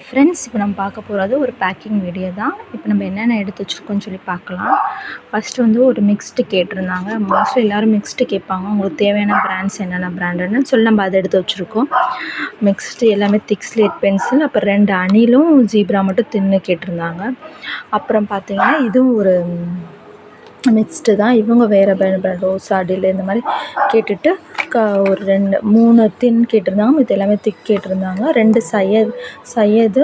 Friends, இப்போ நம்ம பார்க்க போகிறது ஒரு பேக்கிங் வீடியோ தான். இப்போ நம்ம என்னென்ன எடுத்து வச்சுருக்கோன்னு சொல்லி பார்க்கலாம். ஃபஸ்ட்டு வந்து ஒரு மிக்ஸ்டு கேட்டிருந்தாங்க. மோஸ்ட்லி எல்லோரும் மிக்ஸ்டு கேட்பாங்க. உங்களுக்கு தேவையான பிராண்ட்ஸ் என்னென்ன பிராண்டுன்னு சொல்லி நம்ம அதை எடுத்து வச்சுருக்கோம். மிக்ஸ்டு எல்லாமே திக் ஸ்லேட் பென்சில், அப்புறம் 2 அணிலும் ஜீப்ரா மட்டும் தின்னு கேட்டிருந்தாங்க. அப்புறம் பார்த்திங்கன்னா இதுவும் ஒரு மிக்ஸ்டு தான். இவங்க வேறு பிராண்ட் ரோஸா அடியில் இந்த மாதிரி கேட்டுட்டு ஒரு 3 தின் கேட்டிருந்தாங்க. இது எல்லாமே திக் கேட்டிருந்தாங்க. 2 சையது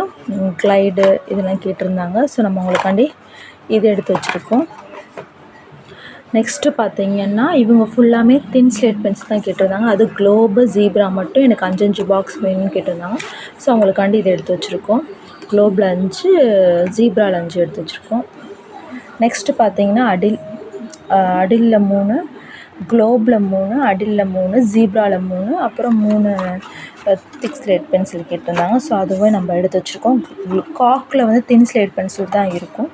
கிளைடு இதெல்லாம் கேட்டிருந்தாங்க. ஸோ நம்ம அவங்களுக்காண்டி இது எடுத்து வச்சுருக்கோம். நெக்ஸ்ட்டு பார்த்திங்கன்னா இவங்க ஃபுல்லாமே தின் ஸ்லேட் பென்சில் தான் கேட்டிருந்தாங்க. அது குளோபு ஜீப்ரா மட்டும் எனக்கு 5 பாக்ஸ் வேணும்னு கேட்டிருந்தாங்க. ஸோ அவங்களுக்காண்டி இதை எடுத்து வச்சுருக்கோம். குளோபில் 5, ஜீப்ராவில் 5 எடுத்து வச்சுருக்கோம். நெக்ஸ்ட்டு பார்த்திங்கன்னா அடிலில் 3, குளோபில் 3, அடிலில் 3, ஜீப்ராவில் 3, அப்புறம் 3 திக் ஸ்லேட் பென்சில் கேட்டிருந்தாங்க. ஸோ அதுவே நம்ம எடுத்து வச்சுருக்கோம். காக்கில் வந்து தின் ஸ்லேட் பென்சில் தான் இருக்கும்.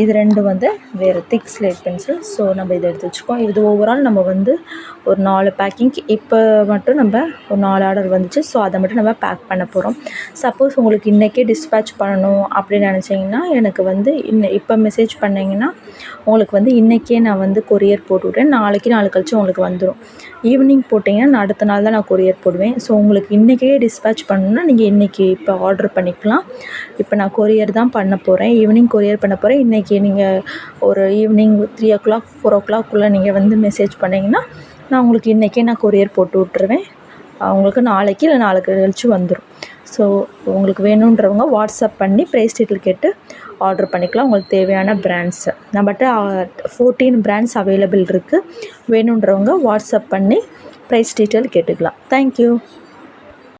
இது 2 வந்து வேறு திக் ஸ்லேட் பென்சில். ஸோ நம்ம இதை எடுத்து வச்சுருக்கோம். இது ஓவரால் நம்ம வந்து ஒரு 4 பேக்கிங்க்கு இப்போ மட்டும் நம்ம ஒரு 4 ஆர்டர் வந்துச்சு. ஸோ அதை மட்டும் நம்ம பேக் பண்ண போகிறோம். சப்போஸ் உங்களுக்கு இன்றைக்கே டிஸ்பேட்ச் பண்ணணும் அப்படின்னு நினச்சிங்கன்னா எனக்கு வந்து இப்போ மெசேஜ் பண்ணிங்கன்னா உங்களுக்கு வந்து இன்றைக்கே நான் வந்து கொரியர் போட்டுவிட்றேன். நாளைக்கு நாள் கழிச்சு உங்களுக்கு வந்துடும். ஈவினிங் போட்டிங்கன்னா அடுத்த நாள் தான் நான் கொரியர் போடுவேன். ஸோ உங்களுக்கு இன்றைக்கே டிஸ்பேட்ச் பண்ணணுன்னா நீங்கள் இன்றைக்கி இப்போ ஆர்டர் பண்ணிக்கலாம். இப்போ நான் கொரியர் தான் பண்ண போகிறேன். ஈவினிங் கொரியர் பண்ண போகிறேன். இன்றைக்கி நீங்கள் ஒரு ஈவினிங் 3 o'clock 4 o'clock நீங்கள் வந்து மெசேஜ் பண்ணிங்கன்னா நான் உங்களுக்கு இன்றைக்கே நான் கொரியர் போட்டு விட்ருவேன். உங்களுக்கு நாளைக்கு இல்லை நாளைக்கு கழிச்சு வந்துடும். ஸோ உங்களுக்கு வேணுன்றவங்க வாட்ஸ்அப் பண்ணி ப்ரைஸ் டீட்டெயில் கேட்டு ஆர்டர் பண்ணிக்கலாம். உங்களுக்கு தேவையான பிராண்ட்ஸு நம்மகிட்ட 14 பிராண்ட்ஸ் அவைலபிள் இருக்குது. வேணுன்றவங்க வாட்ஸ்அப் பண்ணி ப்ரைஸ் டீட்டெயில் கேட்டுக்கலாம். தேங்க்யூ.